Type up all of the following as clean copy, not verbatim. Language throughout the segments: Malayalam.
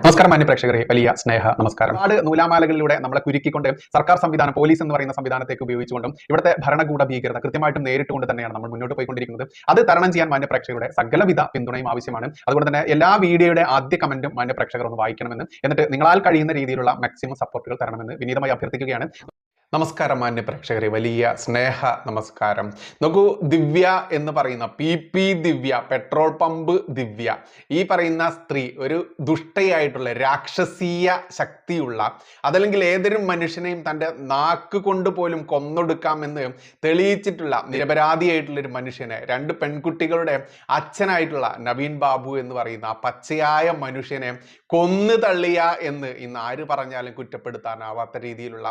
നമസ്കാരം മാന്യ പ്രേക്ഷകരെ, വലിയ സ്നേഹ നമസ്കാരം. ഒരുപാട് നൂലാമാലകളിലൂടെ നമ്മളെ കുരുക്കിക്കൊണ്ട് സർക്കാർ സംവിധാനം, പോലീസ് എന്ന് പറയുന്ന സംവിധാനത്തേക്ക് ഉപയോഗിച്ചുകൊണ്ടും ഇവിടുത്തെ ഭരണകൂട ഭീകരത കൃത്യമായിട്ടും നേരിട്ടുകൊണ്ട് തന്നെയാണ് നമ്മൾ മുന്നോട്ട് പോയിക്കൊണ്ടിരിക്കുന്നത്. അത് തരണം ചെയ്യാൻ മാന്യ പ്രേക്ഷകരുടെ സകലവിധ പിന്തുണയും ആവശ്യമാണ്. അതുകൊണ്ട് തന്നെ എല്ലാ വീഡിയോയുടെ ആദ്യ കമന്റും മാന്യ പ്രേക്ഷകർ ഒന്ന് വായിക്കണമെന്ന്, എന്നിട്ട് നിങ്ങളാൽ കഴിയുന്ന രീതിയിലുള്ള മാക്സിമം സപ്പോർട്ടുകൾ തരണമെന്ന് വിനീതമായി അഭ്യർത്ഥിക്കുകയാണ്. നമസ്കാരം മാന്യ പ്രേക്ഷകരെ, വലിയ സ്നേഹ നമസ്കാരം. നോക്കൂ, ദിവ്യ എന്ന് പറയുന്ന പി ദിവ്യ, പെട്രോൾ പമ്പ് ദിവ്യ, ഈ പറയുന്ന സ്ത്രീ ഒരു ദുഷ്ടയായിട്ടുള്ള രാക്ഷസീയ ശക്തിയുള്ള, അതല്ലെങ്കിൽ ഏതൊരു മനുഷ്യനെയും തൻ്റെ നാക്ക് കൊണ്ട് പോലും കൊന്നൊടുക്കാമെന്ന് തെളിയിച്ചിട്ടുള്ള നിരപരാധിയായിട്ടുള്ള ഒരു മനുഷ്യനെ, രണ്ട് പെൺകുട്ടികളുടെ അച്ഛനായിട്ടുള്ള നവീൻ ബാബു എന്ന് പറയുന്ന ആ പച്ചയായ മനുഷ്യനെ കൊന്നു തള്ളിയ എന്ന് ഇന്ന് ആര് പറഞ്ഞാലും കുറ്റപ്പെടുത്താനാവാത്ത രീതിയിലുള്ള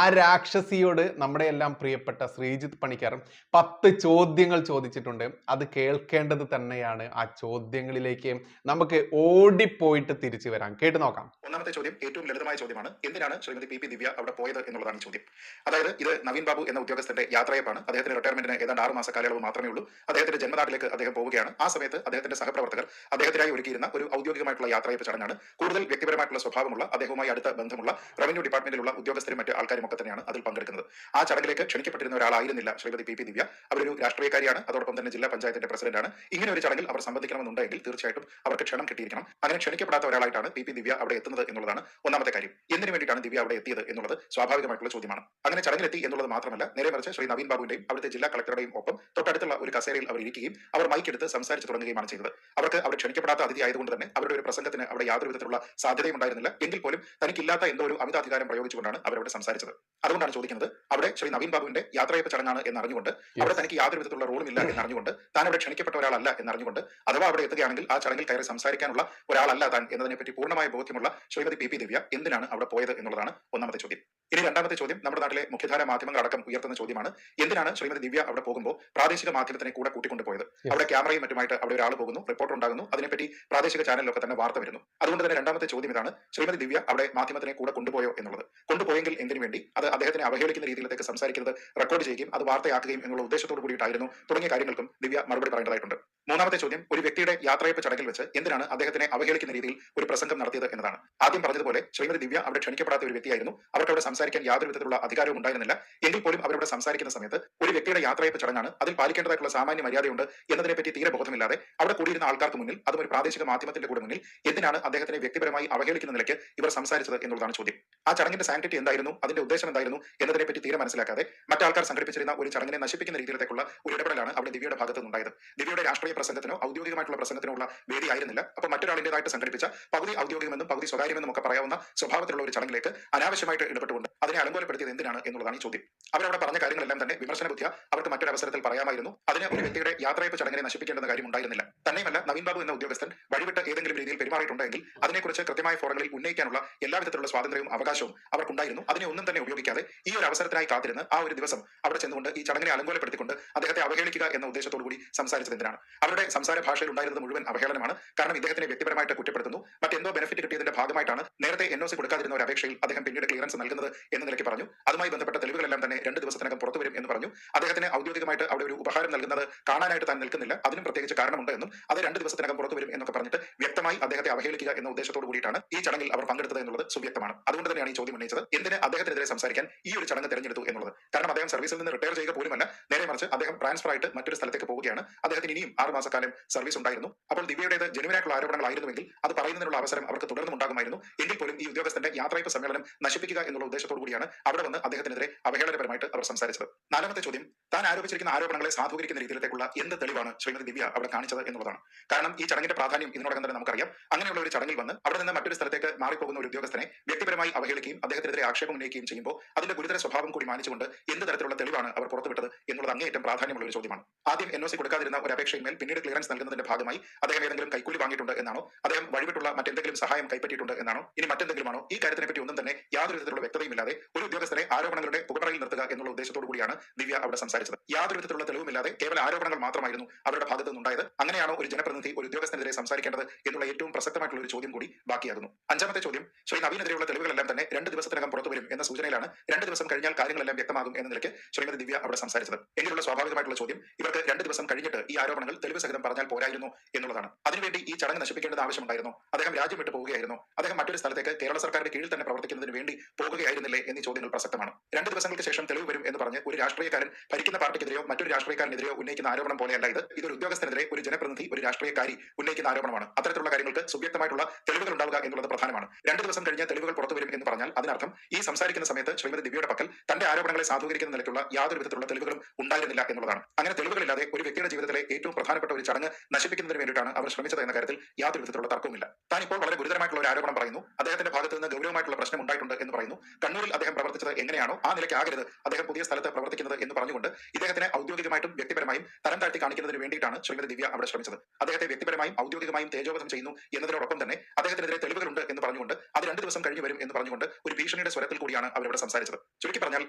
ആ രാക്ഷസിയോട് നമ്മുടെ എല്ലാം പ്രിയപ്പെട്ട ശ്രീജിത്ത് പണിക്കർ 10 ചോദ്യങ്ങൾ ചോദിച്ചിട്ടുണ്ട്. അത് കേൾക്കേണ്ടത് തന്നെയാണ്. ആ ചോദ്യങ്ങളിലേക്ക് നമുക്ക് ഓടിപ്പോയിട്ട് തിരിച്ചു വരാം. കേട്ടു നോക്കാം. ഒന്നാമത്തെ ചോദ്യം ഏറ്റവും ലളിതമായ ചോദ്യമാണ്. എന്തിനാണ് ശ്രീമതി പി ദിവ്യ അവിടെ പോയത് എന്നുള്ളതാണ് ചോദ്യം. അതായത് ഇത് നവീൻ ബാബു എന്ന ഉദ്യോഗസ്ഥന്റെ യാത്രയപ്പാണ്. അദ്ദേഹത്തിന്റെ റിട്ടയർമെന്റിന് ഏതാണ്ട് 6 മാസ കാലയളവ് മാത്രമേ ഉള്ളൂ. അദ്ദേഹത്തിന്റെ ജന്മനാട്ടിലേക്ക് അദ്ദേഹം പോവുകയാണ്. ആ സമയത്ത് അദ്ദേഹത്തിന്റെ സഹപ്രവർത്തകർ അദ്ദേഹത്തിനായി ഒരുക്കിയിരുന്ന ഒരു ഔദ്യോഗികമായിട്ടുള്ള യാത്രയപ്പ് ചടങ്ങാണ്. കൂടുതൽ വ്യക്തിപരമായിട്ടുള്ള സ്വഭാവമുള്ള, അദ്ദേഹവുമായി അടുത്ത ബന്ധമുള്ള റവന്യൂ ഡിപ്പാർട്ട്മെന്റിലുള്ള ഉദ്യോഗസ്ഥരും മറ്റ് ആൾക്കാരും ഒക്കെ തന്നെയാണ് അതിൽ പങ്കെടുക്കുന്നത്. ആ ചടങ്ങിലേക്ക് ക്ഷണിക്കപ്പെട്ടിരുന്ന ഒരാളായിരുന്നില്ല ശ്രീമതി പി ദിവ്യ. അവരൊരു രാഷ്ട്രീയക്കാരിയാണ്, അതോടൊപ്പം തന്നെ ജില്ലാ പഞ്ചായത്തിന്റെ പ്രസിഡന്റാണ്. ഇങ്ങനെ ഒരു ചടങ്ങിൽ അവർ സംബന്ധിക്കണമെന്നുണ്ടെങ്കിൽ തീർച്ചയായിട്ടും അവർക്ക് ക്ഷണം കിട്ടിയിരിക്കണം. അങ്ങനെ ക്ഷണിക്കപ്പെടാത്ത ഒരാളായിട്ടാണ് പി ദിവ്യ അവിടെ എത്തുന്നത് എന്നുള്ളതാണ് ഒന്നാമത്തെ കാര്യം. എന്തിനു വേണ്ടിയിട്ടാണ് ദിവ്യ അവിടെ എത്തിയത് എന്നുള്ളത് സ്വാഭാവികമായിട്ടുള്ള ചോദ്യമാണ്. അങ്ങനെ ചടങ്ങിലെത്തി എന്നുള്ളത് മാത്രമല്ല, നേരെ മറിച്ച് ശ്രീ നവീൻ ബാബുവിന്റെയും അവിടുത്തെ ജില്ലാ കളക്ടറുടെയും ഒപ്പം തൊട്ടടുത്തുള്ള ഒരു കസേരയിൽ അവർ ഇരിക്കുകയും അവർ മൈക്കെടുത്ത് സംസാരിച്ച് തുടങ്ങുകയുമാണ് ചെയ്തത്. അവർക്ക് അവിടെ ക്ഷണിക്കപ്പെടാത്ത അതിഥി ആയതുകൊണ്ട് തന്നെ അവരുടെ ഒരു പ്രസംഗത്തിന് അവിടെ യാതൊരു വിധത്തിലുള്ള സാധ്യതയും ഉണ്ടായിരുന്നില്ല. എങ്കിൽ പോലും തനിക്കില്ലാത്ത എന്തോ ഒരു അമിതാധികാരം പ്രയോഗിച്ചുകൊണ്ടാണ് അവരവിടെ സംസാരിച്ചത്. അതുകൊണ്ടാണ് ചോദിക്കുന്നത്, അവിടെ ശ്രീ നവീൻ ബാബുവിന്റെ യാത്രയപ്പ് ചടങ്ങാണ് എന്നറിഞ്ഞുകൊണ്ട്, അവിടെ തനിക്ക് യാതൊരു വിധത്തിലുള്ള റോളും ഇല്ല എന്നറിഞ്ഞുകൊണ്ട്, താൻ അവിടെ ക്ഷണിക്കപ്പെട്ട ഒരാളല്ല എന്നറിഞ്ഞുകൊണ്ട്, അഥവാ അവിടെ എത്തുകയാണെങ്കിൽ ആ ചടങ്ങിൽ കയറി സംസാരിക്കാനുള്ള ഒരാളല്ല താൻ എന്നതിനെപ്പറ്റി പൂർണ്ണമായ ബോധ്യമുള്ള ശ്രീമതി പി ദിവ്യ എന്തിനാണ് അവിടെ പോയത് എന്നുള്ളതാണ് ഒന്നാമത്തെ ചോദ്യം. ഇനി രണ്ടാമത്തെ ചോദ്യം നമ്മുടെ നാട്ടിലെ മുഖ്യധാര മാധ്യമങ്ങൾ അടക്കം ഉയർത്തുന്ന ചോദ്യമാണ്. എന്തിനാണ് ശ്രീമതി ദിവ്യ അവിടെ പോകുമ്പോൾ പ്രാദേശിക മാധ്യമത്തിനെ കൂടെ കൂട്ടിക്കൊണ്ടു പോയത്? അവിടെ ക്യാമറയും മറ്റുമായിട്ട് അവിടെ ഒരാൾ പോകുന്നു, റിപ്പോർട്ടർ ഉണ്ടാകുന്നു, അതിനെപ്പറ്റി പ്രാദേശിക ചാനലിലൊക്കെ തന്നെ വാർത്ത വരുന്നു. അതുകൊണ്ട് തന്നെ രണ്ടാമത്തെ ചോദ്യം ഇതാണ്, ശ്രീമതി ദിവ്യ അവിടെ മാധ്യമത്തിനെ കൂടെ കൊണ്ടുപോയോ എന്നുള്ളത്. കൊണ്ടുപോയെങ്കിൽ എന്തിനു വേണ്ടി? അത് അദ്ദേഹത്തിനെ അവഹേളിക്കുന്ന രീതിയിലേക്ക് സംസാരിക്കുന്നത് റെക്കോർഡ് ചെയ്യുകയും അത് വാർത്തയാക്കുകയും എന്നുള്ള ഉദ്ദേശത്തോട് കൂടിയിട്ടായിരുന്നു തുടങ്ങിയ കാര്യങ്ങൾക്കും ദിവ്യ മറുപടി പറയേണ്ടതായിട്ടുണ്ട്. മൂന്നാമത്തെ ചോദ്യം, ഒരു വ്യക്തിയുടെ യാത്രയപ്പ് ചടങ്ങിൽ വെച്ച് എന്തിനാണ് അദ്ദേഹത്തിനെ അവഹേളിക്കുന്ന രീതിയിൽ ഒരു പ്രസംഗം നടത്തിയത് എന്നതാണ്. ആദ്യം പറഞ്ഞതുപോലെ ശ്രീമതി ദിവ്യ അവിടെ ക്ഷണിക്കപ്പെടാത്ത ഒരു വ്യക്തിയായിരുന്നു. അവർക്ക് അവിടെ സംസാരിക്കാൻ യാതൊരു വിധത്തിലുള്ള അധികാരവും ഉണ്ടായിരുന്നില്ല. എങ്കിൽ പോലും അവരവിടെ സംസാരിക്കുന്ന സമയത്ത് ഒരു വ്യക്തിയുടെ യാത്രയപ്പ് ചടങ്ങാണ്, അതിൽ പാലിക്കേണ്ടതായിട്ടുള്ള സാമാന്യ മര്യാദയുണ്ട് എന്നതിനെപ്പറ്റി തീരെ ബോധമില്ലാതെ അവിടെ കൂടിയിരുന്ന ആൾക്കാർക്ക് മുന്നിൽ, അതും ഒരു പ്രാദേശിക മാധ്യമത്തിന്റെ കൂടെ മുന്നിൽ, എന്തിനാണ് അദ്ദേഹത്തിനെ വ്യക്തിപരമായി അവഹേളിക്കുന്ന നിലയ്ക്ക് ഇവർ സംസാരിച്ചത് എന്നുള്ളതാണ് ചോദ്യം. ആ ചടങ്ങിന്റെ സാങ്ക്ടിറ്റി എന്തായിരുന്നു, അതിന്റെ ഉദ്ദേശം എന്തായിരുന്നു എന്നതിനെപ്പറ്റി തീരെ മനസ്സിലാക്കാതെ മറ്റാൾക്കാർ സംഘടിപ്പിച്ചിരുന്ന ഒരു ചടങ്ങിനെ നശിപ്പിക്കുന്ന രീതിയിലേക്കുള്ള ഒരു ഇടപെടലാണ് അവിടെ ദിവ്യയുടെ ഭാഗത്ത് നിന്നുണ്ടായത്. ദിവ്യയുടെ രാഷ്ട്രീയ പ്രസംഗത്തിനോ ഔദ്യോഗികമായിട്ടുള്ള പ്രസംഗത്തിനോ ഉള്ള വേദി ആയിരുന്നില്ല. അപ്പോൾ മറ്റൊരാളിന്റേതായിട്ട് സംഘടിപ്പിച്ച പകുതി ഔദ്യോഗികമെന്നും പകുതി സ്വകാര്യമെന്നും ഒക്കെ പറയാവുന്ന സ്വഭാവത്തിലുള്ള ഒരു ചടങ്ങിലേക്ക് അനാവശ്യമായിട്ട് ഇടപെട്ടുകൊണ്ട് അതിനെ അലങ്കോലപ്പെടുത്തിയത് എന്തിനാണ് എന്നുള്ളതാണ് ഈ ചോദ്യം. അവരവിടെ പറഞ്ഞ കാര്യങ്ങളെല്ലാം തന്നെ വിമർശന ബുദ്ധിയ അവർക്ക് മറ്റൊരു അവസരത്തിൽ പറയാമായിരുന്നു. അതിന് ഒരു വ്യക്തിയുടെ യാത്രയപ്പ് ചടങ്ങിനെ നശിപ്പിക്കേണ്ടെന്ന കാര്യം ഉണ്ടായിരുന്നില്ല. തന്നെയുമല്ല, നവീൻ ബാബു എന്ന ഉദ്യോഗസ്ഥൻ വഴിവിട്ട് ഏതെങ്കിലും രീതിയിൽ പെരുമാറിയിട്ടുണ്ടെങ്കിൽ അതിനെക്കുറിച്ച് കൃത്യമായ ഫോറങ്ങളിൽ ഉന്നയിക്കാനുള്ള എല്ലാവിധത്തിലുള്ള സ്വാതന്ത്ര്യവും അവകാശവും അവർക്കുണ്ടായിരുന്നു. അതിനെ ഒന്നും തന്നെ ഉപയോഗിക്കാതെ ഈ ഒരു അവസരത്തിനായി കാത്തിരുന്ന് ആ ഒരു ദിവസം അവിടെ ചെന്നുകൊണ്ട് ഈ ചടങ്ങിനെ അലങ്കോലപ്പെടുത്തിക്കൊണ്ട് അദ്ദേഹത്തെ അവഹേളിക്കുക എന്ന ഉദ്ദേശത്തോടു കൂടി സംസാരിച്ചത് എന്തിനാണ്? അവരുടെ സംസാര ഭാഷയിൽ ഉണ്ടായിരുന്നത് മുഴുവൻ അവഹേളനമാണ്. കാരണം ഇദ്ദേഹത്തിനെ വ്യക്തിപരമായിട്ട് കുറ്റപ്പെടുത്തുന്നു. മറ്റെന്തോ ബെനിഫിറ്റ് കിട്ടിയതിന്റെ ഭാഗമായിട്ടാണ് നേരത്തെ NOC കൊടുക്കാതിരുന്ന ഒരു അപേക്ഷയിൽ അദ്ദേഹം പിന്നീട് ക്ലിയറൻസ് നൽകുന്നത് എന്ന നിലയ്ക്ക് പറഞ്ഞു. അതുമായി ബന്ധപ്പെട്ട തെളിവുകളെല്ലാം തന്നെ 2 ദിവസത്തിനകം പുറത്തുവരും എന്ന് പറഞ്ഞു. അദ്ദേഹത്തിന് ഔദ്യോഗികമായിട്ട് അവിടെ ഒരു ഉപഹാരം നൽകുന്നത് കാണാനായിട്ട് താൻ നിൽക്കുന്നില്ല, അതിനും പ്രത്യേകിച്ച് കാരണമുണ്ട് എന്നും അത് 2 ദിവസത്തിനകം പുറത്തുവരും എന്നൊക്കെ പറഞ്ഞിട്ട് വ്യക്തമായി അദ്ദേഹത്തെ അവഹേളിക്കുക എന്ന ഉദ്ദേശത്തോടു കൂടിയിട്ടാണ് ഈ ചടങ്ങിൽ അവർ പങ്കെടുത്തത് എന്നുള്ളത് സുവ്യക്തമാണ്. അതുകൊണ്ട് തന്നെയാണ് ഈ ചോദ്യം ഉന്നയിച്ചത്, എന്തിന് അദ്ദേഹത്തിനെതിരെ സംസാരിക്കാൻ ഈ ഒരു ചടങ്ങ് തെരഞ്ഞെടുത്തു എന്നുള്ളത്. കാരണം അദ്ദേഹം സർവീസിൽ നിന്ന് റിട്ടയർ ചെയ്യുക പോലുമല്ല, നേരെ മറിച്ച് അദ്ദേഹം ട്രാൻസ്ഫർ ആയിട്ട് മറ്റൊരു സ്ഥലത്തേക്ക് പോവുകയാണ്. അദ്ദേഹത്തിന് ഇനിയും 6 മാസക്കാലം സർവീസ് ഉണ്ടായിരുന്നു. അപ്പോൾ ദിവ്യയുടേത് ജനുവിനായിട്ടുള്ള ആരോപണങ്ങളായിരുന്നുവെങ്കിൽ അത് പറയുന്നതിനുള്ള അവസരം അവർക്ക് തുടർന്നും ഉണ്ടാകുമായിരുന്നു. എങ്കിൽ പോലും ഈ ഉദ്യോഗസ്ഥന്റെ യാത്രയപ്പ് സമ്മേളനം നശിപ്പിക്കുക എന്നുള്ള ഉദ്ദേശത്തോടു കൂടിയാണ് അവിടെ വന്ന് അദ്ദേഹത്തിനെതിരെ അവഹേളനപരമായിട്ട് അവർ സംസാരിച്ചത്. നാലാമത്തെ ചോദ്യം, താൻ ആരോപിച്ചിരിക്കുന്ന ആരോപണങ്ങളെ സാധൂകരിക്കുന്ന രീതിയിലേക്കുള്ള എന്ത് തെളിവാണ് ശ്രീമതി ദിവ്യ അവിടെ കാണിച്ചത് എന്നുള്ളതാണ്. കാരണം ഈ ചടങ്ങിന്റെ പ്രാധാന്യം ഇതിനോടകം തന്നെ നമുക്കറിയാം. അങ്ങനെയുള്ള ഒരു ചടങ്ങിൽ വന്ന് അവിടെ നിന്ന് മറ്റൊരു സ്ഥലത്തേക്ക് മാറിപ്പോകുന്ന ഒരു ഉദ്യോഗസ്ഥനെ വ്യക്തിപരമായി അവഹേളിക്കുകയും അദ്ദേഹത്തിനെതിരെ ആക്ഷേപം ഉന്നയിക്കുകയും ചെയ്യുമ്പോൾ അതിന്റെ ഗുരുതര സ്വഭാവം കൂടി മാനിച്ചുകൊണ്ട് എന്ത് തരത്തിലുള്ള തെളിവാണ് അവർ പുറത്തുവിട്ടത് എന്നുള്ളത് അങ്ങേയറ്റം പ്രാധാന്യമുള്ള ഒരു ചോദ്യമാണ്. ആദ്യം NOC കൊടുക്കാതിരുന്ന ഒരു അപേക്ഷയിന്മേൽ പിന്നീട് ക്ലിയറൻസ് നൽകുന്നതിന്റെ ഭാഗമായി അദ്ദേഹം ഏതെങ്കിലും കൈക്കൂലി വാങ്ങിയിട്ടുണ്ട് എന്നാണോ, അദ്ദേഹം വഴിവിട്ടുള്ള മറ്റെന്തെങ്കിലും സഹായം കൈപ്പറ്റിയിട്ടുണ്ട് എന്നാണോ, ഇനി മറ്റെന്തെങ്കിലുമാണോ? ഈ കാര്യത്തിനെ പറ്റി ഒന്നും തന്നെ യാതൊരു വിധത്തിലുള്ള വ്യക്തതയുമില്ലാതെ ഒരു ഉദ്യോഗസ്ഥരെ ആരോപണങ്ങളുടെ പുകപ്പറയിൽ നിർത്തുക എന്നുള്ള ഉദ്ദേശത്തോടു കൂടിയാണ് ദിവ്യ അവിടെ സംസാരിച്ചത്. സംസാരിച്ചത്. യാതൊരു വിധത്തിലുള്ള തെളിവുമില്ലാതെ കേവല ആരോപണങ്ങൾ മാത്രമായിരുന്നു അവരുടെ ഭാഗത്തു നിന്നുണ്ടായത്. അങ്ങനെയാണോ ഒരു ജനപ്രതിനിധി ഒരു ഉദ്യോഗസ്ഥനെതിരെ സംസാരിക്കേണ്ടത് എന്നുള്ള ഏറ്റവും പ്രസക്തമായിട്ടുള്ള ഒരു ചോദ്യം കൂടി ബാക്കിയാകുന്നു. അഞ്ചാമത്തെ ചോദ്യം, ശ്രീ നവീനെതിരെയുള്ള തെളിവുകളെല്ലാം തന്നെ 2 ദിവസത്തിനകം പുറത്തുവരും എന്ന സൂചനയിലാണ് 2 ദിവസം കഴിഞ്ഞാൽ കാര്യങ്ങളെല്ലാം വ്യക്തമാകും എന്ന നിലയ്ക്ക് ശ്രീമതി ദിവ്യ അവിടെ സംസാരിച്ചത്. എങ്കിലുള്ള സ്വാഭാവികമായിട്ടുള്ള ചോദ്യം, ഇവർക്ക് 2 ദിവസം കഴിഞ്ഞിട്ട് ഈ ആരോപണങ്ങൾ തെളിവ് സഹിതം പറഞ്ഞാൽ പോരായിരുന്നു എന്നുള്ളതാണ്. അതിനുവേണ്ടി ഈ ചടങ്ങ് നശിപ്പിക്കേണ്ടത് ആവശ്യമുണ്ടായിരുന്നു? അദ്ദേഹം രാജ്യം വിട്ടു പോവുകയായിരുന്നു? അദ്ദേഹം മറ്റൊരു സ്ഥലത്തേക്ക് കേരള സർക്കാരിന്റെ കീഴിൽ തന്നെ പ്രവർത്തിക്കുന്നതിന് വേണ്ടി പോകുകയായിരുന്നില്ലേ എന്നീ ചോദ്യങ്ങൾ പ്രസക്തമാണ്. 2 ദിവസങ്ങൾക്ക് ശേഷം തെളിവ് വരും എന്ന് പറഞ്ഞ് ഒരു രാഷ്ട്രീയക്കാരൻ ഭരിക്കുന്ന പാർട്ടിക്കെതിരെയോ മറ്റൊരു രാഷ്ട്രീയക്കാരനെതിരെയോ ഉന്നയിക്കുന്ന ആരോപണം പോലെയല്ല ഇത്. ഇതൊരു ഉദ്യോഗസ്ഥനെതിരെ ഒരു ജനപ്രതിനിധി, ഒരു രാഷ്ട്രീയക്കാരി ഉന്നയിക്കുന്ന ആരോപണമാണ്. അത്തരത്തിലുള്ള കാര്യങ്ങൾക്ക് സുവ്യക്തമായിട്ടുള്ള തെളിവുകൾ ഉണ്ടാവുക എന്നുള്ളത് പ്രധാനമാണ്. 2 ദിവസം കഴിഞ്ഞ് തെളിവുകൾ പുറത്തുവരും എന്ന് പറഞ്ഞാൽ അതിനർത്ഥം ഈ സംസാരിക്കുന്ന സമയത്ത് ശ്രീമതി ദിവ്യയുടെ പക്കൽ തന്റെ ആരോപണങ്ങളെ സാധൂകരിക്കുന്ന നിലയ്ക്കുള്ള യാതൊരു വിധത്തിലുള്ള തെളിവുകളും ഉണ്ടായിരുന്നില്ല എന്നുള്ളതാണ്. അങ്ങനെ തെളിവുകളില്ലാതെ ഒരു വ്യക്തിയുടെ ജീവിതത്തിലെ ഏറ്റവും പ്രധാനപ്പെട്ട ഒരു ചടങ്ങ് നശിപ്പിക്കുന്നതിന് വേണ്ടിയിട്ടാണ് അവർ ശ്രമിച്ചത് എന്ന കാര്യത്തിൽ യാതൊരു വിധത്തിലുള്ള തർക്കവുമില്ല. താൻ ഇപ്പോൾ വളരെ ഗുരുതരമായിട്ടുള്ള ഒരു ആരോപണം പറയുന്നു, അദ്ദേഹത്തിന്റെ ഭാഗത്ത് നിന്ന് ഗൗരവമായിട്ടുള്ള പ്രശ്നം ഉണ്ടായിട്ടുണ്ട് എന്ന് പറയുന്നു. കണ്ണൂരിൽ അദ്ദേഹം പ്രവർത്തിച്ചത് എങ്ങനെയാണോ ആ നിലയ്ക്ക് ആകരുത് അദ്ദേഹം പുതിയ സ്ഥലത്ത് പ്രവർത്തിക്കുന്നത് എന്ന് പറഞ്ഞുകൊണ്ട് ഇദ്ദേഹത്തിനെ ഔദ്യോഗികമായിട്ടും വ്യക്തിപരമായും തരം താഴ്ത്തി കാണിക്കുന്നതിന് വേണ്ടിയിട്ടാണ് ശ്രീമതി ദിവ്യ അവിടെ ശ്രമിച്ചത്. അദ്ദേഹത്തെ വ്യക്തിപരമായും ഔദ്യോഗികമായും തേജോവധം ചെയ്യുന്നു എന്നതിനോടൊപ്പം തന്നെ അദ്ദേഹത്തിനെതിരെ തെളിവുകളുണ്ട് എന്ന് പറഞ്ഞുകൊണ്ട് അത് 2 ദിവസം കഴിഞ്ഞ് വരും എന്ന് പറഞ്ഞുകൊണ്ട് ഒരു ഭീഷണിയുടെ സ്വരത്തിൽ കൂടിയാണ് അവരവിടെ സംസാരിച്ചത്. ചുരുക്കി പറഞ്ഞാൽ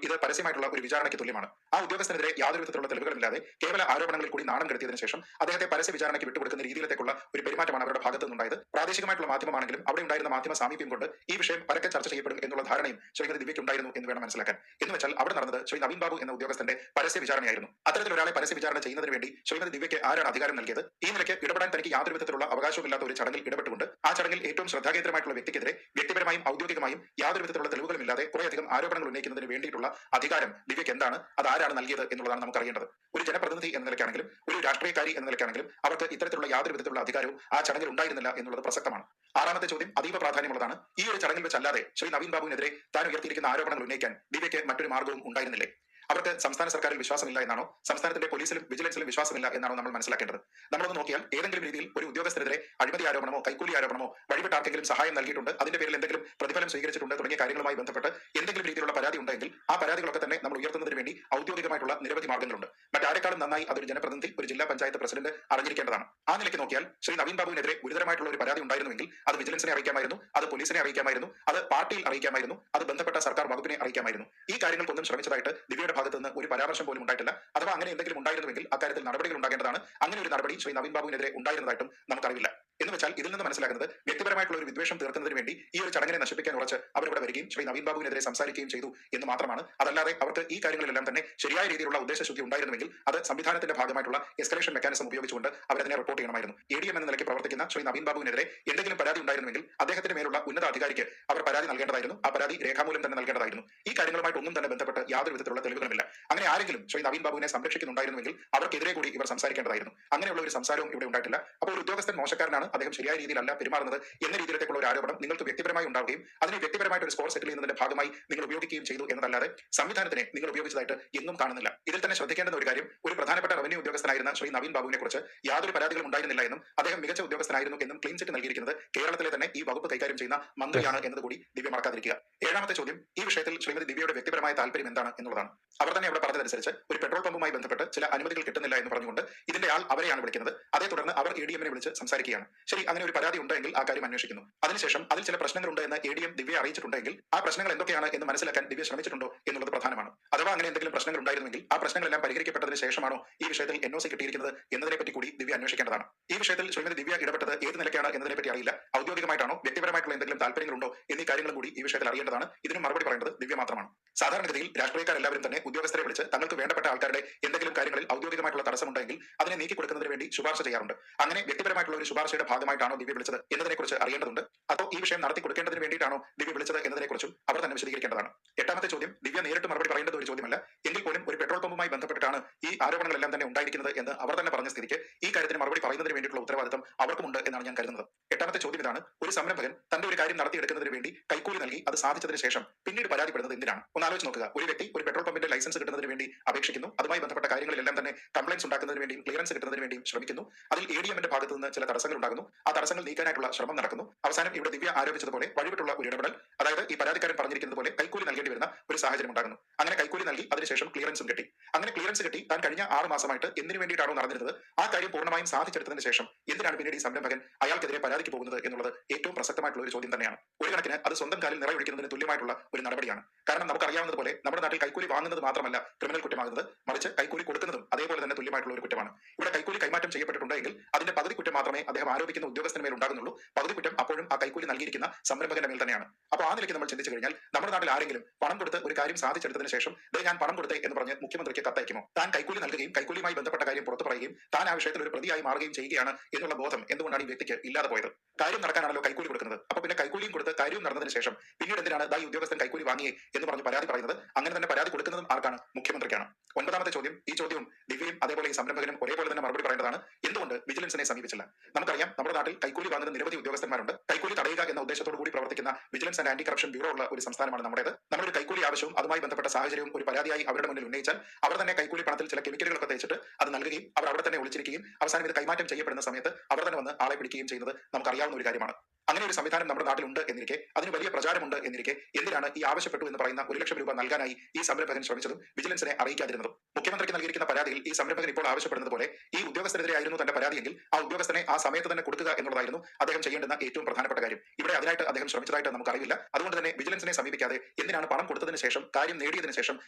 ഇത് പരസ്യമായിട്ടുള്ള ഒരു വിചാരണയ്ക്ക് തുല്യമാണ്. ആ ഉദ്യോഗസ്ഥനെതിരെ യാതൊരു വിധത്തിലുള്ള തെളിവുകളില്ലാതെ കേവല ആരോപണങ്ങളിൽ കൂടി നാണം കെടുത്തിയതിനു ശേഷം അദ്ദേഹത്തെ പരസ്യ വിചാരണയ്ക്ക് വിട്ടുകൊടുക്കുന്ന രീതിയിലേക്കുള്ള ഒരു പെരുമാറ്റമാണ് അവരുടെ ഭാഗത്തു നിന്നുണ്ടായത്. പ്രാദേശികമായിട്ടുള്ള മാധ്യമമാണെങ്കിലും അവിടെ ഉണ്ടായിരുന്ന മാധ്യമ സാമീപ്യം കൊണ്ട് ഈ വിഷയം പരക്കെ ചർച്ച ചെയ്യപ്പെടും എന്നുള്ള ധാരണയും ശ്രീമതി ദിവ്യയ്ക്ക് ഉണ്ടായിരുന്നു എന്ന് വേണം മനസ്സിലാക്കാൻ. എന്ന് വെച്ചാൽ അവിടെ നടന്നത് ശ്രീ നവീൻ ബാബു എന്ന ഉദ്യോഗസ്ഥന്റെ പരസ്യ വിചാരണയായിരുന്നു. അത്തരത്തിൽ ഒരാളെ പരസ്യ വിചാരണ ചെയ്യുന്നതിന് വേണ്ടി ശ്രീമതി ദിവ്യയ്ക്ക് ആരാണ് അധികാരം നൽകിയത്? ഈ നിലയ്ക്ക് ഇടപെടാൻ തനിക്ക് യാതൊരു വിധത്തിലുള്ള അവകാശവുമില്ലാത്ത ഒരു ചടങ്ങിൽ ഇടപെട്ടുകൊണ്ട് ആ ചടങ്ങിൽ ഏറ്റവും ശ്രദ്ധാകേന്ദ്രമായിട്ടുള്ള വ്യക്തിക്കെതിരെ വ്യക്തിപരമായും ഔദ്യോഗികമായും യാതൊരു വിധത്തിലുള്ള തെളിവുകളുമില്ലാതെ കുറേയധികം ആരോപണങ്ങൾ ഉന്നയിക്കുന്നതിന് വേണ്ടിയിട്ടുള്ള അധികാരം ദിവ്യയ്ക്ക് എന്താണ്, അത് ആരാണ് നൽകിയത് എന്നുള്ളതാണ് നമുക്ക് അറിയേണ്ടത്. ഒരു ജനപ്രതിനിധി എന്ന നിലയ്ക്കാണെങ്കിലും ഒരു രാഷ്ട്രീയക്കാരി എന്ന നിലയ്ക്കാണെങ്കിലും അവർക്ക് ഇത്തരത്തിലുള്ള യാതൊരു വിധത്തിലുള്ള അധികാരവും ആ ചടങ്ങിൽ ഉണ്ടായിരുന്നില്ല എന്നുള്ളത് പ്രസക്തമാണ്. ആറാമത്തെ ചോദ്യം അതീവ പ്രാധാന്യമുള്ളതാണ്. ഈ ഒരു ചടങ്ങിൽ വെച്ചല്ലാതെ ശ്രീ നവീൻ ബാബുവിനെതിരെ താൻ ഉയർത്തിയിരിക്കുന്ന ആരോപണങ്ങൾ ഉന്നയിക്കാൻ ദിവ്യയ്ക്ക് മറ്റൊരു മാർഗവും ഉണ്ടായിരുന്നില്ലേ? അവർക്ക് സംസ്ഥാന സർക്കാരിൽ വിശ്വാസമില്ല എന്നാണോ, സംസ്ഥാനത്തിന്റെ പോലീസിലും വിജിലൻസിലും വിശ്വാസമില്ല എന്നാണോ നമ്മൾ മനസ്സിലാക്കേണ്ടത്? നമ്മളൊന്ന് നോക്കിയാൽ ഏതെങ്കിലും രീതിയിൽ ഒരു ഉദ്യോഗസ്ഥനെതിരെ അഴിമതി ആരോപണമോ കൈക്കൂലി ആരോപണമോ വഴിവിട്ട് ആർക്കെങ്കിലും സഹായം നൽകിയിട്ടുണ്ട്, അതിന്റെ പേരിൽ എന്തെങ്കിലും പ്രതിഫലം സ്വീകരിച്ചിട്ടുണ്ട് തുടങ്ങിയ കാര്യങ്ങളുമായി ബന്ധപ്പെട്ട് എന്തെങ്കിലും രീതിയിലുള്ള പരാതി ഉണ്ടെങ്കിൽ ആ പരാതികളൊക്കെ തന്നെ നമ്മൾ ഉയർത്തുന്നതിന് വേണ്ടി ഔദ്യോഗികമായിട്ടുള്ള നിരവധി മാർഗ്ഗങ്ങളുണ്ട്. മറ്റാരെക്കാളും നന്നായി അതൊരു ജനപ്രതിനിധി, ഒരു ജില്ലാ പഞ്ചായത്ത് പ്രസിഡന്റ് അറിഞ്ഞിരിക്കേണ്ടതാണ്. ആ നിലയ്ക്ക് നോക്കിയാൽ ശ്രീ നവീൻ ബാബുവിനെതിരെ ഗുരുതരമായിട്ടുള്ള ഒരു പരാതി ഉണ്ടായിരുന്നുവെങ്കിൽ അത് വിജിലൻസിനെ അറിയിക്കാമായിരുന്നു, അത് പോലീസിനെ അറിയിക്കാമായിരുന്നു, അത് പാർട്ടിയിൽ അറിയിക്കാമായിരുന്നു, അത് ബന്ധപ്പെട്ട സർക്കാർ വകുപ്പിനെ അറിയിക്കാമായിരുന്നു. ഈ കാര്യങ്ങൾക്കൊന്നും ശ്രമിച്ചതായിട്ട് ദിവ്യയുടെ ഭാഗത്ത് നിന്ന് ഒരു പരാമർശം പോലും ഉണ്ടായിട്ടില്ല. അഥവാ അങ്ങനെ എന്തെങ്കിലും ഉണ്ടായിരുന്നുവെങ്കിൽ അക്കാര്യത്തിൽ നടപടികൾ ഉണ്ടാകേണ്ടതാണ്. അങ്ങനെ ഒരു നടപടി ശ്രീ നവീൻ ബാബുവിനെതിരെ ഉണ്ടായിരുന്നതായിട്ടും നമുക്കറിയില്ല. എന്ന് വെച്ചാൽ ഇതിൽ നിന്ന് മനസ്സിലാക്കുന്നത് വ്യക്തിപരമായിട്ടുള്ള ഒരു വിദ്വേഷം തീർക്കുന്നതിന് വേണ്ടി ഈ ഒരു ചടങ്ങിനെ നശിപ്പിക്കാൻ ഉറച്ച് അവരിവിടെ വരികയും ശ്രീ നവീൻ ബാബുവിനെതിരെ സംസാരിക്കുകയും ചെയ്തു എന്ന് മാത്രമാണ്. അതല്ലാതെ അവർക്ക് ഈ കാര്യങ്ങളിലെല്ലാം തന്നെ ശരിയായ രീതിയിലുള്ള ഉദ്ദേശശുദ്ധി ഉണ്ടായിരുന്നുവെങ്കിൽ അത് സംവിധാനത്തിന്റെ ഭാഗമായിട്ടുള്ള എസ്കലേഷൻ മെക്കാനിസം ഉപയോഗിച്ചുകൊണ്ട് അവരതിനെ റിപ്പോർട്ട് ചെയ്യണമായിരുന്നു. ADM എന്ന നിലയ്ക്ക് പ്രവർത്തിക്കുന്ന ശ്രീ നവീൻ ബാബുവിനെതിരെ എന്തെങ്കിലും പരാതി ഉണ്ടായിരുന്നെങ്കിൽ അദ്ദേഹത്തിന് മേലുള്ള ഉന്നത അധികാരിക്ക് അവർ പരാതി നൽകേണ്ടതായിരുന്നു. ആ പരാതി രേഖാമൂലം തന്നെ നൽകേണ്ടതായിരുന്നു. ഈ കാര്യങ്ങളുമായിട്ട് ഒന്നും തന്നെ ബന്ധപ്പെട്ട് യാതൊരു വിധത്തിലുള്ള തെളിവുകളുമില്ല. അങ്ങനെ ആരെങ്കിലും ശ്രീ നവീൻ ബാബുവിനെ സംരക്ഷിക്കുന്നുണ്ടായിരുന്നെങ്കിൽ അവർക്കെതിരെ കൂടി ഇവർ സംസാരിക്കേണ്ടതായിരുന്നു. അങ്ങനെയുള്ള ഒരു സംസാരവും ഇവിടെ ഉണ്ടായിട്ടില്ല. അപ്പോൾ ഒരു ഉദ്യോഗസ്ഥൻ മോശക്കാരനാണ്, അദ്ദേഹം ശരിയായ രീതിയിലല്ല പെരുമാറുന്നത് എന്ന രീതിയിലേക്കുള്ള ഒരു ആരോപണം നിങ്ങൾക്ക് വ്യക്തിപരമായി ഉണ്ടാവുകയും അതിനെ വ്യക്തിപരമായിട്ട് ഒരു സ്കോർ സെറ്റിൽ ചെയ്യുന്നതിന്റെ ഭാഗമായി നിങ്ങൾ ഉപയോഗിക്കുകയും ചെയ്തു എന്നതല്ലാതെ സംവിധാനത്തിനെ നിങ്ങൾ ഉപയോഗിച്ചതായിട്ട് എങ്ങും കാണുന്നില്ല. ഇതിൽ തന്നെ ശ്രദ്ധിക്കേണ്ട ഒരു കാര്യം, ഒരു പ്രധാനപ്പെട്ട റവന്യൂ ഉദ്യോഗസ്ഥനായിരുന്ന ശ്രീ നവീൻ ബാബുവിനെ കുറിച്ച് യാതൊരു പരാതികളും ഉണ്ടായിരുന്നില്ല എന്നും അദ്ദേഹം മികച്ച ഉദ്യോഗസ്ഥനായിരുന്നു എന്നും ക്ലീൻ ചിറ്റ് നൽകിയിരിക്കുന്നത് കേരളത്തിലെ തന്നെ ഈ വകുപ്പ് കൈകാര്യം ചെയ്യുന്ന മന്ത്രിയാണ് എന്നത് കൂടി ദിവ്യ മറക്കാതിരിക്കുക. ഏഴാമത്തെ ചോദ്യം, ഈ വിഷയത്തിൽ ശ്രീമതി ദിവ്യയുടെ വ്യക്തിപരമായ താല്പര്യം എന്താണ് എന്നുള്ളതാണ്. അവർ തന്നെ അവിടെ പറഞ്ഞതനുസരിച്ച് ഒരു പെട്രോൾ പമ്പുമായി ബന്ധപ്പെട്ട് ചില അനുമതികൾ കിട്ടുന്നില്ല എന്ന് പറഞ്ഞുകൊണ്ട് ഇതിന്റെ ആൾ അവരെയാണ് വിളിക്കുന്നത്. അതേ തുടർന്ന് അവർ ADM വിളിച്ച് സംസാരിക്കുകയാണ്. ശരി, അങ്ങനെ ഒരു പരാതി ഉണ്ടെങ്കിൽ ആ കാര്യം അന്വേഷിക്കുന്നു. അതിനുശേഷം അതിൽ ചില പ്രശ്നങ്ങളുണ്ട് എന്ന് ADM ദിവ്യയെ അറിയിച്ചിട്ടുണ്ടെങ്കിൽ ആ പ്രശ്നങ്ങൾ എന്തൊക്കെയാണ് എന്ന് മനസ്സിലാക്കാൻ ദിവ്യ ശ്രമിച്ചിട്ടുണ്ടോ എന്നുള്ളത് പ്രധാനമാണ്. അഥവാ അങ്ങനെ എന്തെങ്കിലും പ്രശ്നങ്ങൾ ഉണ്ടായിരുന്നെങ്കിൽ ആ പ്രശ്നങ്ങളെല്ലാം പരിഹരിക്കപ്പെട്ടതിന് ശേഷമാണോ ഈ വിഷയത്തിൽ NOC കിട്ടിയിരിക്കുന്നത് എന്നതിനെപ്പറ്റി കൂടി ദിവ്യ അന്വേഷിക്കേണ്ടതാണ്. ഈ വിഷയത്തിൽ ശ്രീമതി ദിവ്യ ഇടപെട്ടത് ഏത് നിലയ്ക്കാണ് എന്നതിനെപ്പറ്റി അറിയില്ല. ഔദ്യോഗികമായിട്ടാണോ വ്യക്തിപരമായിട്ടുള്ള എന്തെങ്കിലും താല്പര്യങ്ങളുണ്ടോ എന്നീ കാര്യങ്ങളും കൂടി ഈ വിഷയത്തിൽ അറിയേണ്ടതാണ്. ഇതിന് മറുപടി പറയേണ്ടത് ദിവ്യ മാത്രമാണ്. സാധാരണഗതിയിൽ രാഷ്ട്രീയക്കാരെല്ലാവരും തന്നെ ഉദ്യോഗസ്ഥരെ വിളിച്ച് തങ്ങൾക്ക് വേണ്ടപ്പെട്ട ആൾക്കാരുടെ എന്തെങ്കിലും കാര്യങ്ങളിൽ ഔദ്യോഗികമായിട്ടുള്ള തടസ്സമുണ്ടെങ്കിൽ അതിനെ നീക്കി കൊടുക്കുന്നതിന് വേണ്ടി ശുപാർശ ചെയ്യാറുണ്ട്. അങ്ങനെ വ്യക്തിപരമായിട്ടുള്ള ഒരു ശുപാർശയുടെ ഭാഗമായിട്ടാണോ ദിവ്യ വിളിച്ചത് എന്നതിനെക്കുറിച്ച് അറിയേണ്ടതുണ്ട്. അതോ ഈ വിഷയം നടത്തി കൊടുക്കേണ്ടതിന് വേണ്ടിയിട്ടാണോ ദിവ്യ വിളിച്ചത് എന്നതിനെക്കുറിച്ചും അവർ തന്നെ വിശദീകരിക്കേണ്ടതാണ്. എട്ടാമത്തെ ചോദ്യം, ദിവ്യ നേരിട്ട് മറുപടി പറയേണ്ടത് ഒരു ചോദ്യമല്ല. എങ്കിൽ പോലും ഒരു പെട്രോൾ പമ്പുമായി ബന്ധപ്പെട്ടിട്ടാണ് ഈ ആരോപണങ്ങളെല്ലാം തന്നെ ഉണ്ടായിരിക്കുന്നത് എന്ന് അവർ തന്നെ പറഞ്ഞ സ്ഥിതിക്ക് ഈ കാര്യത്തിന് മറുപടി പറയുന്നതിന് വേണ്ടിയിട്ടുള്ള ഉത്തരവാദിത്തം അവർക്കുമുണ്ട് എന്നാണ് ഞാൻ കരുതുന്നത്. എട്ടാമത്തെ ചോദ്യം ഇതാണ്, ഒരു സംരംഭകൻ തന്റെ ഒരു കാര്യം നടത്തിയെടുക്കുന്നതിന് വേണ്ടി കൈക്കൂലി നൽകി അത് സാധിച്ചതിന് ശേഷം പിന്നീട് പരാതിപ്പെടുന്നത് എന്തിനാണ്? ഒന്ന് ആലോചിച്ച് നോക്കുക. ഒരു വ്യക്തി ഒരു പെട്രോൾ പമ്പിന്റെ ലൈസൻസ് കിട്ടുന്നതിന് വേണ്ടി അപേക്ഷിക്കുന്നു. അതുമായി ബന്ധപ്പെട്ട കാര്യങ്ങളിലെല്ലാം തന്നെ കംപ്ലൈൻസ് ഉണ്ടാക്കുന്നതിന് വേണ്ടിയും ക്ലിയറൻസ് കിട്ടുന്നതിന് വേണ്ടിയും ശ്രമിക്കുന്നു. അതിൽ ADMന്റെ ഭാഗത്ത് നിന്ന് ചില തടസ്സങ്ങൾ ഉണ്ടാകുന്നു. ആ തടസ്സങ്ങൾ നീക്കാനായിട്ടുള്ള ശ്രമം നടക്കുന്നു. അവസാനം ഇവിടെ ദിവ്യ ആരോപിച്ചതുപോലെ വഴിവിട്ടുള്ള ഒരു ഇടപെടൽ, അതായത് ഈ പരാതിക്കാരൻ പറഞ്ഞിരിക്കുന്നത് പോലെ കൈക്കൂലി നൽകേണ്ടി വരുന്ന ഒരു സാഹചര്യം ഉണ്ടാകുന്നു. അങ്ങനെ കൈക്കൂലി നൽകി അതിനുശേഷം ക്ലിയറൻസും കിട്ടി. അങ്ങനെ ക്ലിയറൻസ് കിട്ടി താൻ കഴിഞ്ഞ 6 മാസമായിട്ട് എന്തിനു വേണ്ടിയിട്ടാണോ നടന്നിരുന്നത് ആ കാര്യം പൂർണ്ണമായും സാധിച്ചെടുത്തതിന് ശേഷം എന്തിനാണ് പിന്നീട് ഈ സംരംഭകൻ അയാൾക്കെതിരെ പരാതിക്ക് പോകുന്നത് എന്നുള്ളത് ഏറ്റവും പ്രസക്തമായിട്ടുള്ള ഒരു ചോദ്യം തന്നെയാണ്. ഒരു കണക്കിന് അത് സ്വന്തം കാലിൽ നിറയൊഴിക്കുന്നതിന് തുല്യമായിട്ടുള്ള ഒരു നടപടിയാണ്. കാരണം നമുക്കറിയാവുന്നതുപോലെ നമ്മുടെ നാട്ടിൽ കൈക്കൂലി വാങ്ങുന്നത് മാത്രമല്ല ക്രിമിനൽ കുറ്റമാകുന്നത്, മറിച്ച് കൈക്കൂലി കൊടുക്കുന്നതും അതേപോലെ തന്നെ തുല്യമായിട്ടുള്ള ഒരു കുറ്റമാണ്. ഇവിടെ കൈക്കൂലി കൈമാറ്റം ചെയ്യപ്പെട്ടിട്ടുണ്ടെങ്കിൽ അതിന്റെ പകുതി കുറ്റം മാത്രമേ അദ്ദേഹം ആരോപിക്കുന്ന ഉദ്യോഗസ്ഥന് മേൽ ഉണ്ടാകുന്നുള്ളൂ. പകുതി കുറ്റം അപ്പോഴും ആ കൈക്കൂലി നൽകിയിരിക്കുന്ന സംരംഭകന്റെ മേൽ തന്നെയാണ്. അപ്പോൾ ആ നിലയ്ക്ക് നമ്മൾ ചിന്തിച്ചു കഴിഞ്ഞാൽ നമ്മുടെ നാട്ടിൽ ആരെങ്കിലും പണം കൊടുത്ത് ഒരു കാര്യം സാധിച്ചെടുത്തതിന് ശേഷം ഞാൻ പണം കൊടുത്തേ എന്ന് പറഞ്ഞ് മുഖ്യമന്ത്രിക്ക് കത്തയക്കുമോ? താൻ കൈക്കൂലി നൽകുകയും കൈക്കൂലിയുമായി ബന്ധപ്പെട്ട കാര്യം പുറത്തു പറയുകയും താൻ ആ വിഷയത്തിൽ ഒരു പ്രതിയായി മാറുകയും ചെയ്യുകയാണ് എന്നുള്ള ബോധം എന്തുകൊണ്ടാണ് ഈ വ്യക്തിക്ക് ഇല്ലാതെ പോയത്? കാര്യം നടക്കാനാണല്ലോ കൈക്കൂലി കൊടുക്കുന്നത്. അപ്പൊ പിന്നെ കൈക്കൂലിയും കൊടുത്ത് കാര്യവും നടന്നതിന് ശേഷം പിന്നീട് എന്തിനാണ് ഈ ഉദ്യോഗസ്ഥൻ കൈക്കൂലി വാങ്ങിയേ എന്ന് പറഞ്ഞ് പരാതി പറയുന്നത്? അങ്ങനെ തന്നെ പരാതി കൊടുക്കുന്നതും ആർക്കാണ്? മുഖ്യമന്ത്രിക്കാണ്. ഒൻപതാമത്തെ ചോദ്യം, ഈ ചോദ്യവും ദിവ്യയും അതേപോലെ ഈ സംരംഭകനും ഒരേപോലെ തന്നെ മറുപടി പറയേണ്ടതാണ്. എന്തുകൊണ്ട് വിജിലൻസിനെ സമീപിച്ചില്ല? നമുക്കറിയാം നമ്മുടെ നാട്ടിൽ കൈക്കൂലി വാങ്ങുന്ന നിരവധി ഉദ്യോഗസ്ഥന്മാരുണ്ട്. കൈക്കൂലി തടയുക എന്ന ഉദ്ദേശത്തോടു കൂടി പ്രവർത്തിക്കുന്ന vigilance and anti corruption bureau ഉള്ള ഒരു സംസ്ഥാനമാണ് നമ്മുടേത്. നമ്മളൊരു കൈക്കൂലി ആവശ്യവും അതുമായി ബന്ധപ്പെട്ട സാഹചര്യവും ഒരു പരാതിയായി അവരുടെ മുന്നിൽ ഉന്നയിച്ചാൽ അവർ തന്നെ കൈക്കൂലി പണത്തിൽ ചില കെമിക്കലുകളൊക്കെ തേച്ചിട്ട് അത് നൽകുകയും അവർ അവിടെ തന്നെ ഒളിച്ചിരിക്കുകയും അവസാനം ഇത് കൈമാറ്റം ചെയ്യപ്പെടുന്ന സമയത്ത് അവർ തന്നെ വന്ന് ആളെ പിടിക്കുകയും ചെയ്യുന്നത് നമുക്കറിയാവുന്ന ഒരു കാര്യമാണ്. അങ്ങനെ ഒരു സംവിധാനം നമ്മുടെ നാട്ടിലുണ്ട് എന്നിരിക്കെ, അതിന് വലിയ പ്രചാരമുണ്ട് എന്നിരിക്കെ, എന്തിനാണ് ഈ ആവശ്യപ്പെട്ടു എന്ന് പറയുന്ന 1 ലക്ഷം രൂപ നൽകാനായി ഈ സംരംഭകൻ ശ്രമിച്ചതും വിജിലൻസിനെ അറിയിക്കാതിരുന്നതും? മുഖ്യമന്ത്രിക്ക് നൽകിയിരിക്കുന്ന പരാതിയിൽ ഈ സംരംഭകൻ ഇപ്പോൾ ആവശ്യപ്പെടുന്നത് പോലെ ഈ ഉദ്യോഗസ്ഥനെതിരെ ആയിരുന്നു തന്റെ പരാതിയെങ്കിൽ ആ ഉദ്യോഗസ്ഥനെ ആ സമയത്ത് തന്നെ കൊടുക്കുക എന്നുള്ളതായിരുന്നു അദ്ദേഹം ചെയ്യേണ്ടുന്ന ഏറ്റവും പ്രധാനപ്പെട്ട കാര്യം. ഇവിടെ അതിനായിട്ട് അദ്ദേഹം ശ്രമിച്ചതായിട്ട് നമുക്ക് അറിയില്ല. അതുകൊണ്ട് തന്നെ വിജിലൻസിനെ സമീപിക്കാതെ എന്തിനാണ് പണം കൊടുത്തതിന് ശേഷം, കാര്യം നേടിയതിനു ശേഷം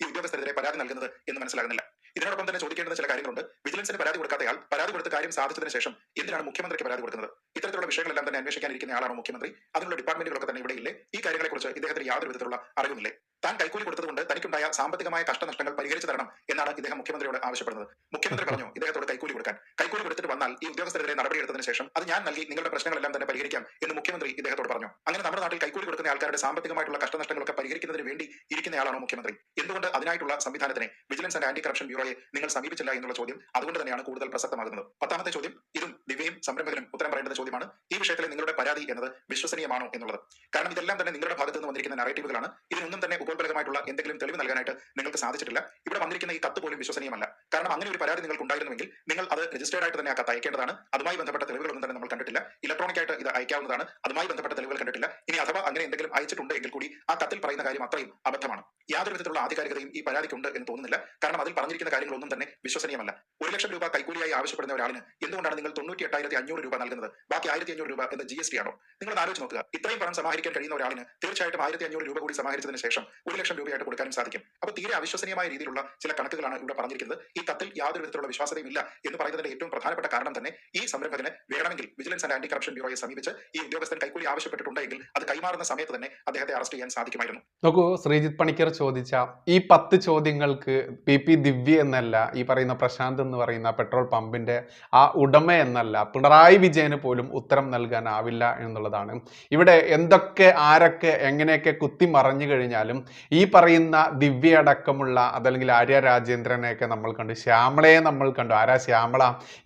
ഈ ഉദ്യോഗസ്ഥനെതിരെ പരാതി നൽകുന്നത് എന്ന് മനസ്സിലാകുന്നില്ല. ഇതിനോടൊപ്പം തന്നെ ചോദിക്കേണ്ടുന്ന ചില കാര്യങ്ങളുണ്ട്. വിജിലൻസിന് പരാതി കൊടുക്കാത്തയാൾ പരാതി കൊടുത്ത് കാര്യം സാധിച്ചതിന് ശേഷം എന്തിനാണ് മുഖ്യമന്ത്രിക്ക് പരാതി കൊടുക്കുന്നത്? ഇത്തരത്തിലുള്ള വിഷയങ്ങളെല്ലാം തന്നെ അന്വേഷിക്കാനിരിക്കുന്ന ആളാണ് മുഖ്യമന്ത്രി. അതിനുള്ള ഡിപ്പാർട്ട്മെന്റുകളൊക്കെ തന്നെ ഇവിടെ ഇല്ലേ? ഈ കാര്യങ്ങളെക്കുറിച്ച് ഇദ്ദേഹത്തിന് യാതൊരു വിധത്തിലുള്ള അറിവുമില്ലേ? താൻ കൈക്കൂലി കൊടുത്തതുകൊണ്ട് തനിക്കുണ്ടായ സാമ്പത്തികമായ കഷ്ടനഷ്ടങ്ങൾ പരിഹരിച്ചു തരണം എന്നാണ് ഇദ്ദേഹം മുഖ്യമന്ത്രിയോട് ആവശ്യപ്പെടുന്നത്. മുഖ്യമന്ത്രി പറഞ്ഞു ഇദ്ദേഹത്തോട് കൈക്കൂലി കൊടുക്കാൻ. കൈക്കൂലി കൊടുത്തിട്ട് വന്നാൽ ഈ ഉദ്യോഗസ്ഥരെതിരെ നടപടിയെടുത്തതിന് ശേഷം അത് ഞാൻ നൽകി നിങ്ങളുടെ പ്രശ്നങ്ങളെല്ലാം തന്നെ പരിഹരിക്കാം എന്ന് മുഖ്യമന്ത്രി ഇദ്ദേഹത്തോട് പറഞ്ഞു. അങ്ങനെ നമ്മുടെ നാട്ടിൽ കൈക്കൂലി കൊടുക്കുന്ന ആൾക്കാരുടെ സാമ്പത്തികമായിട്ടുള്ള കഷ്ടനഷ്ടങ്ങളൊക്കെ പരിഹരിക്കുന്നതിന് വേണ്ടി ഇരിക്കുന്നയാളാണോ മുഖ്യമന്ത്രി? എന്തുകൊണ്ട് അതിനായിട്ടുള്ള സംവിധാനത്തിനെ വിജിലൻസ് ആൻഡ് ആന്റി കറപ്ഷൻ ബ്യൂറോയെ നിങ്ങൾ സമീപിച്ചില്ല എന്നുള്ള ചോദ്യം അതുകൊണ്ട് തന്നെയാണ് കൂടുതൽ പ്രസക്തമാകുന്നത്. 10ാമത്തെ ചോദ്യം, ഇതും ദിവ്യയും സംരംഭകനും ഉത്തരം പറയേണ്ട ചോദ്യമാണ്. ഈ വിഷയത്തിലെ നിങ്ങളുടെ പരാതി എന്നത് വിശ്വസനീയമാണോ എന്നുള്ളത്. കാരണം ഇതെല്ലാം തന്നെ നിങ്ങളുടെ ഭാഗത്ത് നിന്ന് വന്നിരിക്കുന്ന നറേറ്റീവുകളാണ്. ഇതിനൊന്നും തന്നെ ഉപോത്ബലകമായിട്ടുള്ള എന്തെങ്കിലും തെളിവ് നൽകാനായിട്ട് നിങ്ങൾക്ക് സാധിച്ചിട്ടില്ല. ഇവിടെ വന്നിരിക്കുന്ന ഈ കത്ത് പോലും വിശ്വസനീയമല്ല. കാരണം അങ്ങനെ ഒരു പരാതി നിങ്ങൾക്ക് ഉണ്ടായിരുന്നുവെങ്കിൽ നിങ്ങൾ അത് രജിസ്റ്റേർഡ് ആയിട്ട് തന്നെ ആ കത്ത് അയക്കേണ്ടതാണ്. അതുമായി ബന്ധപ്പെട്ട തെളിവുകളൊന്നും തന്നെ നമ്മൾ കണ്ടിട്ടില്ല. ഇലക്ട്രോണിക് ആയിട്ട് ഇത് അയക്കാവുന്നതാണ്. അതുമായി ബന്ധപ്പെട്ട തെളിവുകൾ കണ്ടിട്ടില്ല. ഇനി അഥവാ അങ്ങനെ എന്തെങ്കിലും അയച്ചിട്ടുണ്ട് എങ്കിൽ കൂടി ആ കത്തിൽ പറയുന്ന കാര്യം അത്രയും അബദ്ധമാണ്. യാതൊരു വിധത്തിലുള്ള ആധികാരികതയും ഈ പരാതിക്കുണ്ട് എന്ന് തോന്നുന്നില്ല. കാരണം അതിൽ പറഞ്ഞിരിക്കുന്ന കാര്യങ്ങളൊന്നും തന്നെ വിശ്വസനീയമല്ല. 1 ലക്ഷം രൂപ കൈക്കൂലിയായി ആവശ്യപ്പെടുന്ന ഒരാളിന് എന്തുകൊണ്ടാണ് നിങ്ങൾ 98,500 രൂപ നൽകുന്നത്? ബാക്കി 1,500 രൂപ എന്ന GST ആണോ? നിങ്ങൾ ആലോചിച്ച് നോക്കുക. ഇത്രയും പണം സമാഹരിക്കാൻ കഴിയുന്ന ഒരാളിന് തീർച്ചയായിട്ടും 1,500 രൂപ കൂടി സമാഹരിച്ചതിന് ശേഷം 1 ലക്ഷം രൂപയായിട്ട് കൊടുക്കാനും സാധിക്കും. അപ്പോൾ തീരെ അവിശ്വസനീയമായ രീതിയിലുള്ള ചില കണക്കുകളാണ് ഇവിടെ പറഞ്ഞിരിക്കുന്നത്. ഈ കത്തിൽ യാതൊരു വിധത്തിലുള്ള വിശ്വാസതയും ഇല്ല എന്ന് പറയുന്നതിന്റെ ഏറ്റവും പ്രധാനപ്പെട്ട കാരണം തന്നെ ഈ സംരംഭകന് വേണമെങ്കിൽ വിജിലൻസ് ആൻഡ് ആന്റി കറപ്ഷൻ ബ്യൂറോയെ സമീപിച്ച് ഈ ഉദ്യോഗസ്ഥൻ കൈക്കൂലി ആവശ്യപ്പെട്ടിട്ടുണ്ടെങ്കിൽ അത് കൈമാറുന്ന സമയത്ത് തന്നെ അദ്ദേഹത്തെ അറസ്റ്റ് ചെയ്യാൻ സാധിക്കുമായിരുന്നു. നോക്കൂ, ശ്രീജിത്ത് പണിക്കർ ചോദിച്ച ഈ 10 ചോദ്യങ്ങൾക്ക് PP ദിവ്യ എന്നല്ല, ഈ പറയുന്ന പ്രശാന്ത് എന്ന് പറയുന്ന പെട്രോൾ പമ്പിന്റെ ആ ഉടമ എന്നല്ല, പിണറായി വിജയന് പോലും ഉത്തരം നൽകാനാവില്ല എന്നുള്ളതാണ്. ഇവിടെ എന്തൊക്കെ ആരൊക്കെ എങ്ങനെയൊക്കെ കുത്തി മറഞ്ഞു കഴിഞ്ഞാലും ഈ പറയുന്ന ദിവ്യ അടക്കമുള്ള അതല്ലെങ്കിൽ ആര്യ രാജേന്ദ്രനെയൊക്കെ നമ്മൾ കണ്ടു, ശ്യാമളയെ നമ്മൾ കണ്ടു. ആരാ ശ്യാമള?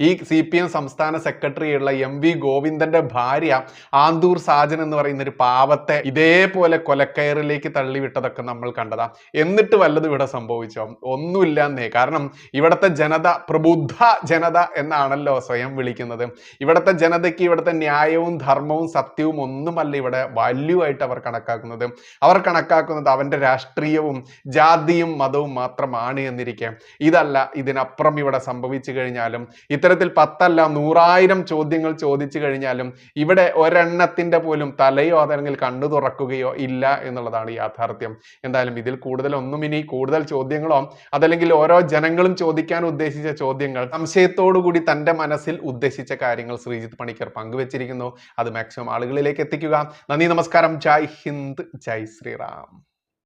ഈ CPM സംസ്ഥാന സെക്രട്ടറിയുള്ള MV ഗോവിന്ദന്റെ ഭാര്യ ആന്തൂർ സാജൻ എന്ന് പറയുന്ന ഒരു പാവത്തെ ഇതേപോലെ കൊലക്കയറിലേക്ക് തള്ളിവിട്ടതൊക്കെ നമ്മൾ കണ്ടതാ. എന്നിട്ട് വല്ലതും ഇവിടെ സംഭവിച്ചോ? ഒന്നുമില്ലെന്നേ. കാരണം ഇവിടുത്തെ ജനത പ്രബുദ്ധ ജനത എന്നാണല്ലോ സ്വയം വിളിക്കുന്നത്. ഇവിടുത്തെ ജനതയ്ക്ക് ഇവിടുത്തെ ന്യായവും ധർമ്മവും സത്യവും ഒന്നുമല്ല ഇവിടെ വാല്യൂ ആയിട്ട് അവർ കണക്കാക്കുന്നത്. അവർ കണക്കാക്കുന്നത് അവന്റെ രാഷ്ട്രീയവും ജാതിയും മതവും മാത്രമാണ് എന്നിരിക്കെ ഇതല്ല, ഇതിനപ്പുറം ഇവിടെ സംഭവിച്ചു കഴിഞ്ഞാലും ഇത്തരത്തിൽ 10 അല്ല 100,000 ചോദ്യങ്ങൾ ചോദിച്ചു കഴിഞ്ഞാലും ഇവിടെ ഒരെണ്ണത്തിന്റെ പോലും തലയോ അതല്ലെങ്കിൽ കണ്ണു തുറക്കുകയോ ഇല്ല എന്നുള്ളതാണ് യാഥാർത്ഥ്യം. എന്തായാലും ഇതിൽ കൂടുതലൊന്നും ഇനി കൂടുതൽ ചോദ്യങ്ങളോ അതല്ലെങ്കിൽ ഓരോ ജനങ്ങളും ചോദിക്കാൻ ഉദ്ദേശിച്ച ചോദ്യങ്ങൾ സംശയത്തോടു കൂടി തന്റെ മനസ്സിൽ ഉദ്ദേശിച്ച കാര്യങ്ങൾ ശ്രീജിത്ത് പണിക്കർ പങ്കുവച്ചിരിക്കുന്നു. അത് മാക്സിമം ആളുകളിലേക്ക് എത്തിക്കുക. നന്ദി, നമസ്കാരം, ജയ് ഹിന്ദ്, ജയ് ശ്രീറാം.